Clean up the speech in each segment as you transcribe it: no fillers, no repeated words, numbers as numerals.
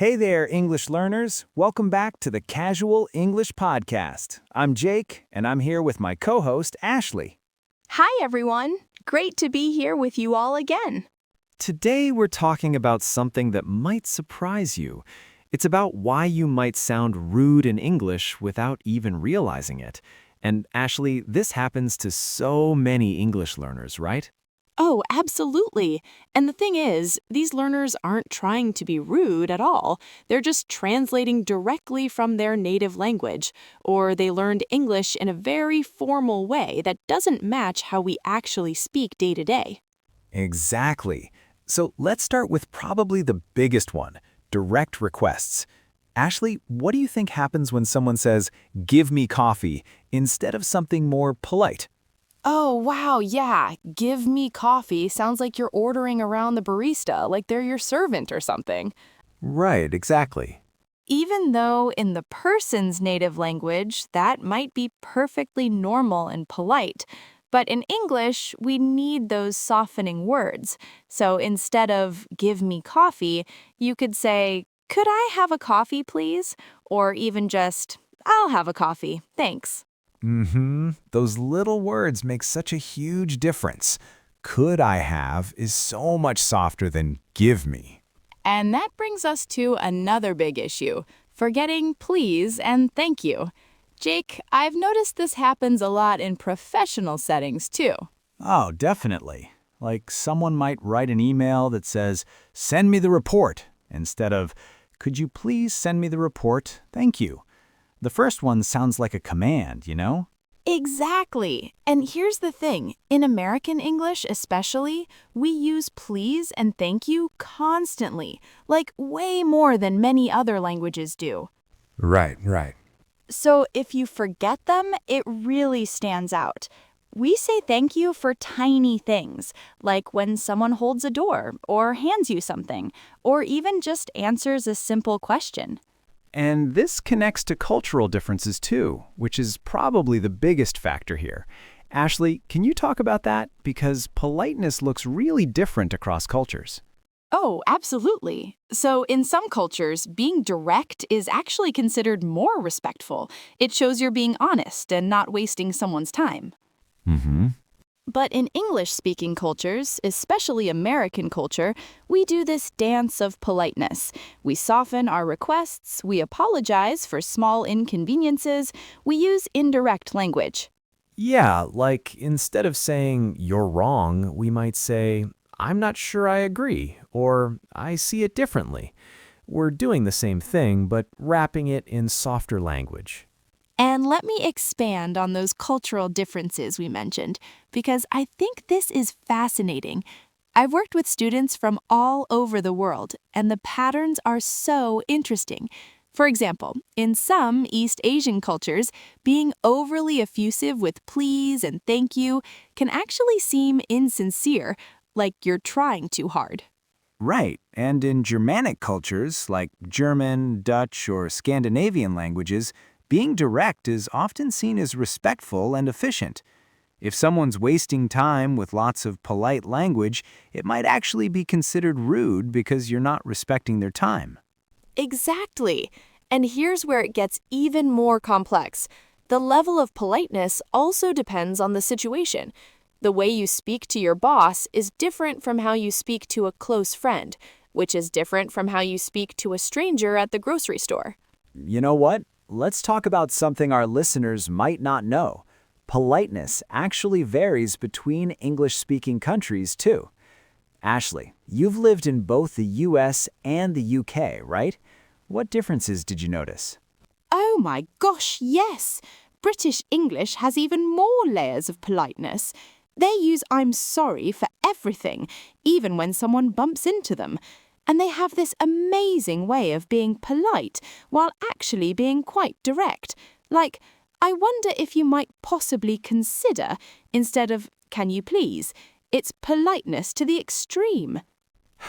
Hey there, English learners. Welcome back to the Casual English Podcast. I'm Jake, and I'm here with my co-host, Ashley. Hi, everyone. Great to be here with you all again. Today we're talking about something that might surprise you. It's about why you might sound rude in English without even realizing it. And Ashley, this happens to so many English learners, right? Oh, absolutely. And the thing is, these learners aren't trying to be rude at all. They're just translating directly from their native language, or they learned English in a very formal way that doesn't match how we actually speak day to day. Exactly. So let's start with probably the biggest one, direct requests. Ashley, what do you think happens when someone says, "Give me coffee," instead of something more polite? Oh, wow, yeah. Give me coffee sounds like you're ordering around the barista, like they're your servant or something. Right, exactly. Even though in the person's native language, that might be perfectly normal and polite. But in English, we need those softening words. So instead of give me coffee, you could say, could I have a coffee, please? Or even just, I'll have a coffee, thanks. Those little words make such a huge difference. Could I have is so much softer than give me. And that brings us to another big issue, forgetting please and thank you. Jake, I've noticed this happens a lot in professional settings too. Oh, definitely. Like someone might write an email that says, "Send me the report," instead of, "Could you please send me the report? Thank you." The first one sounds like a command, you know? Exactly. And here's the thing. In American English especially, we use please and thank you constantly, like way more than many other languages do. Right. So if you forget them, it really stands out. We say thank you for tiny things, like when someone holds a door or hands you something, or even just answers a simple question. And this connects to cultural differences too, which is probably the biggest factor here. Ashley, can you talk about that? Because politeness looks really different across cultures. Oh, absolutely. So in some cultures, being direct is actually considered more respectful. It shows you're being honest and not wasting someone's time. But in English-speaking cultures, especially American culture, we do this dance of politeness. We soften our requests, we apologize for small inconveniences, we use indirect language. Yeah, like instead of saying you're wrong, we might say, I'm not sure I agree, or I see it differently. We're doing the same thing, but wrapping it in softer language. And let me expand on those cultural differences we mentioned, because I think this is fascinating. I've worked with students from all over the world, and the patterns are so interesting. For example, in some East Asian cultures, being overly effusive with please and thank you can actually seem insincere, like you're trying too hard. Right, and in Germanic cultures, like German, Dutch, or Scandinavian languages, being direct is often seen as respectful and efficient. If someone's wasting time with lots of polite language, it might actually be considered rude because you're not respecting their time. Exactly. And here's where it gets even more complex. The level of politeness also depends on the situation. The way you speak to your boss is different from how you speak to a close friend, which is different from how you speak to a stranger at the grocery store. You know what? Let's talk about something our listeners might not know. Politeness actually varies between English-speaking countries, too. Ashley, you've lived in both the US and the UK, right? What differences did you notice? Oh my gosh, yes! British English has even more layers of politeness. They use I'm sorry for everything, even when someone bumps into them. And they have this amazing way of being polite while actually being quite direct. Like, I wonder if you might possibly consider instead of can you please. It's politeness to the extreme.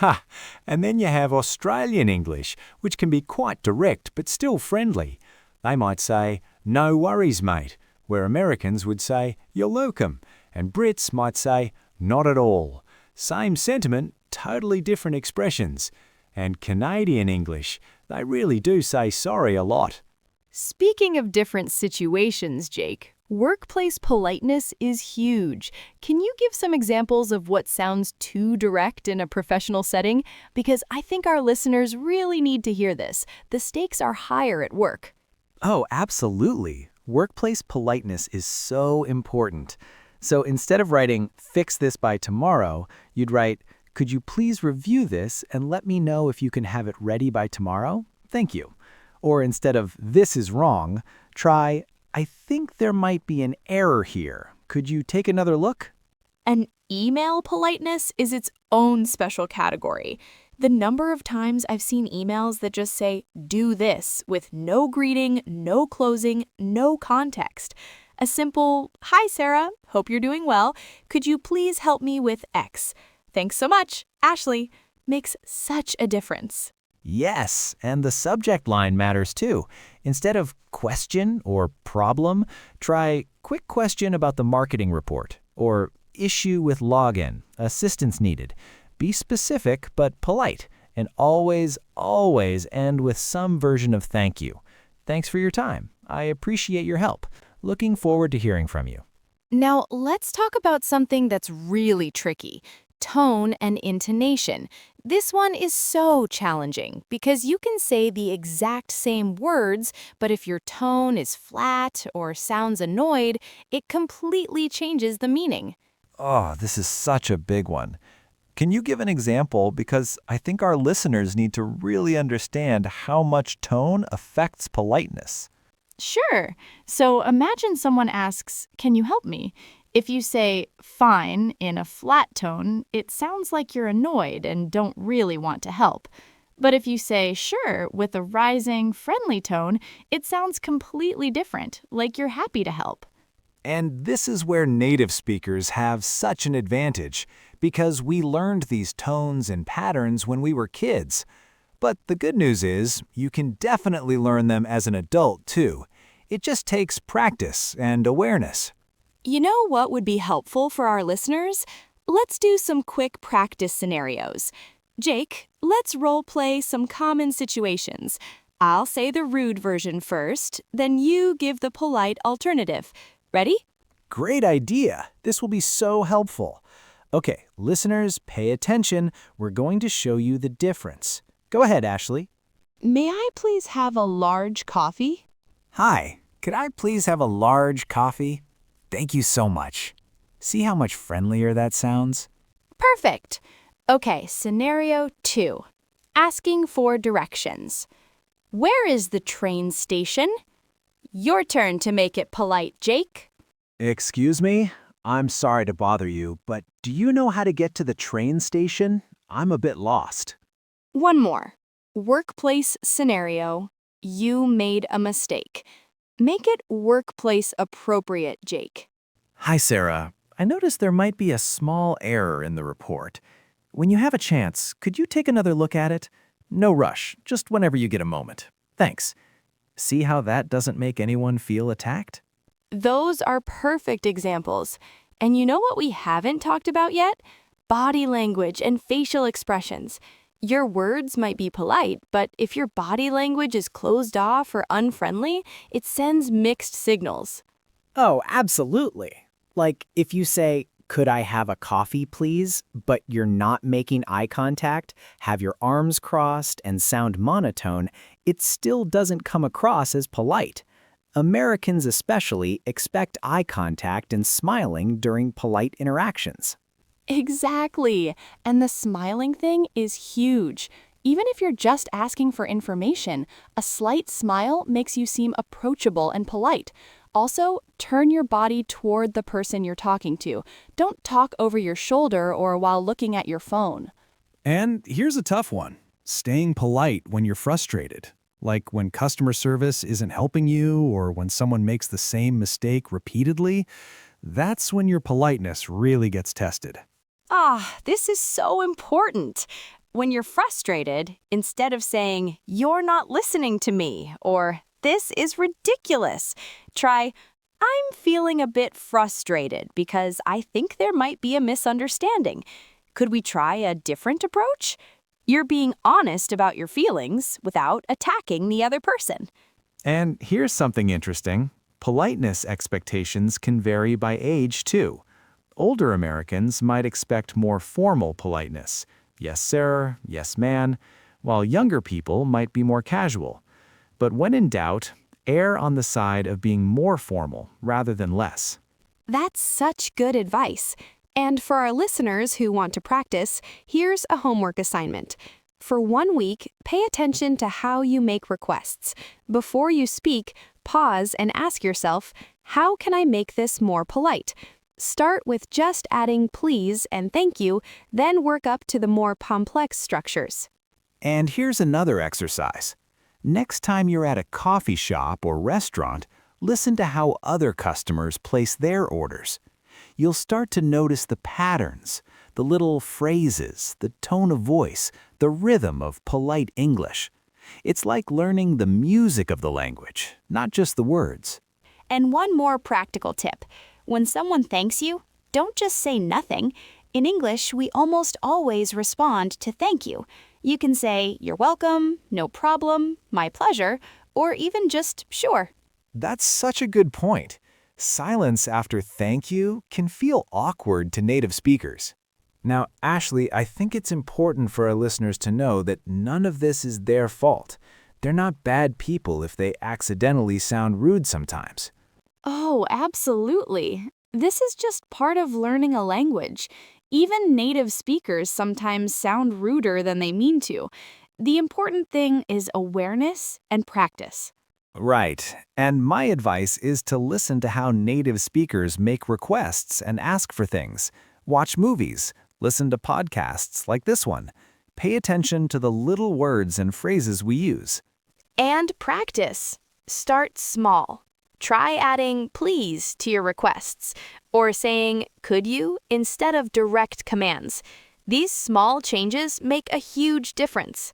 Ha! And then you have Australian English, which can be quite direct but still friendly. They might say, "No worries, mate," where Americans would say, "You're welcome," and Brits might say, "Not at all." Same sentiment, totally different expressions. And Canadian English, they really do say sorry a lot. Speaking of different situations, Jake, workplace politeness is huge. Can you give some examples of what sounds too direct in a professional setting? Because I think our listeners really need to hear this. The stakes are higher at work. Oh, absolutely. Workplace politeness is so important. So instead of writing, "Fix this by tomorrow," you'd write, "Could you please review this and let me know if you can have it ready by tomorrow? Thank you." Or instead of, "This is wrong," try, "I think there might be an error here. Could you take another look?" An email politeness is its own special category. The number of times I've seen emails that just say, "do this," with no greeting, no closing, no context. A simple, "Hi, Sarah. Hope you're doing well. Could you please help me with X? Thanks so much, Ashley," makes such a difference. Yes, and the subject line matters too. Instead of question or problem, try quick question about the marketing report or issue with login, assistance needed. Be specific but polite, and always, always end with some version of thank you. Thanks for your time. I appreciate your help. Looking forward to hearing from you. Now, let's talk about something that's really tricky: tone and intonation. This one is so challenging because you can say the exact same words, but if your tone is flat or sounds annoyed, it completely changes the meaning. Oh, this is such a big one. Can you give an example? Because I think our listeners need to really understand how much tone affects politeness. Sure. So imagine someone asks, "Can you help me?" If you say "fine" in a flat tone, it sounds like you're annoyed and don't really want to help. But if you say "sure" with a rising, friendly tone, it sounds completely different, like you're happy to help. And this is where native speakers have such an advantage, because we learned these tones and patterns when we were kids. But the good news is, you can definitely learn them as an adult too. It just takes practice and awareness. You know what would be helpful for our listeners? Let's do some quick practice scenarios. Jake, let's role play some common situations. I'll say the rude version first, then you give the polite alternative. Ready? Great idea! This will be so helpful. Okay, listeners, pay attention. We're going to show you the difference. Go ahead, Ashley. May I please have a large coffee? Hi, could I please have a large coffee? Thank you so much. See how much friendlier that sounds? Perfect. Okay, scenario 2. Asking for directions. Where is the train station? Your turn to make it polite, Jake. Excuse me? I'm sorry to bother you, but do you know how to get to the train station? I'm a bit lost. One more. Workplace scenario. You made a mistake. Make it workplace appropriate, Jake. Hi, Sarah. I noticed there might be a small error in the report. When you have a chance, could you take another look at it? No rush, just whenever you get a moment. Thanks. See how that doesn't make anyone feel attacked? Those are perfect examples. And you know what we haven't talked about yet? Body language and facial expressions. Your words might be polite, but if your body language is closed off or unfriendly, it sends mixed signals. Oh, absolutely. Like if you say, "Could I have a coffee, please?" but you're not making eye contact, have your arms crossed, and sound monotone, it still doesn't come across as polite. Americans especially expect eye contact and smiling during polite interactions. Exactly. And the smiling thing is huge. Even if you're just asking for information, a slight smile makes you seem approachable and polite. Also, turn your body toward the person you're talking to. Don't talk over your shoulder or while looking at your phone. And here's a tough one: staying polite when you're frustrated. Like when customer service isn't helping you or when someone makes the same mistake repeatedly, that's when your politeness really gets tested. This is so important. When you're frustrated, instead of saying, "You're not listening to me," or "This is ridiculous," try, "I'm feeling a bit frustrated because I think there might be a misunderstanding. Could we try a different approach?" You're being honest about your feelings without attacking the other person. And here's something interesting. Politeness expectations can vary by age, too. Older Americans might expect more formal politeness. Yes, sir, yes, ma'am, while younger people might be more casual. But when in doubt, err on the side of being more formal rather than less. That's such good advice. And for our listeners who want to practice, here's a homework assignment. For 1 week, pay attention to how you make requests. Before you speak, pause and ask yourself, how can I make this more polite? Start with just adding please and thank you, then work up to the more complex structures. And here's another exercise. Next time you're at a coffee shop or restaurant, listen to how other customers place their orders. You'll start to notice the patterns, the little phrases, the tone of voice, the rhythm of polite English. It's like learning the music of the language, not just the words. And one more practical tip. When someone thanks you, don't just say nothing. In English, we almost always respond to thank you. You can say, you're welcome, no problem, my pleasure, or even just sure. That's such a good point. Silence after thank you can feel awkward to native speakers. Now, Ashley, I think it's important for our listeners to know that none of this is their fault. They're not bad people if they accidentally sound rude sometimes. Oh, absolutely. This is just part of learning a language. Even native speakers sometimes sound ruder than they mean to. The important thing is awareness and practice. Right. And my advice is to listen to how native speakers make requests and ask for things. Watch movies. Listen to podcasts like this one. Pay attention to the little words and phrases we use. And practice. Start small. Try adding please to your requests or saying could you instead of direct commands. These small changes make a huge difference.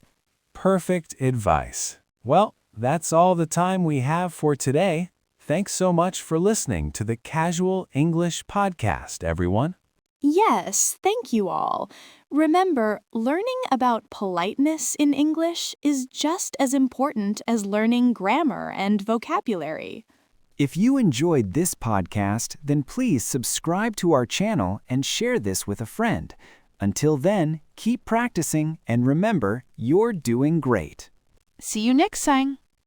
Perfect advice. Well, that's all the time we have for today. Thanks so much for listening to the Casual English Podcast, everyone. Yes, thank you all. Remember, learning about politeness in English is just as important as learning grammar and vocabulary. If you enjoyed this podcast, then please subscribe to our channel and share this with a friend. Until then, keep practicing and remember, you're doing great. See you next time.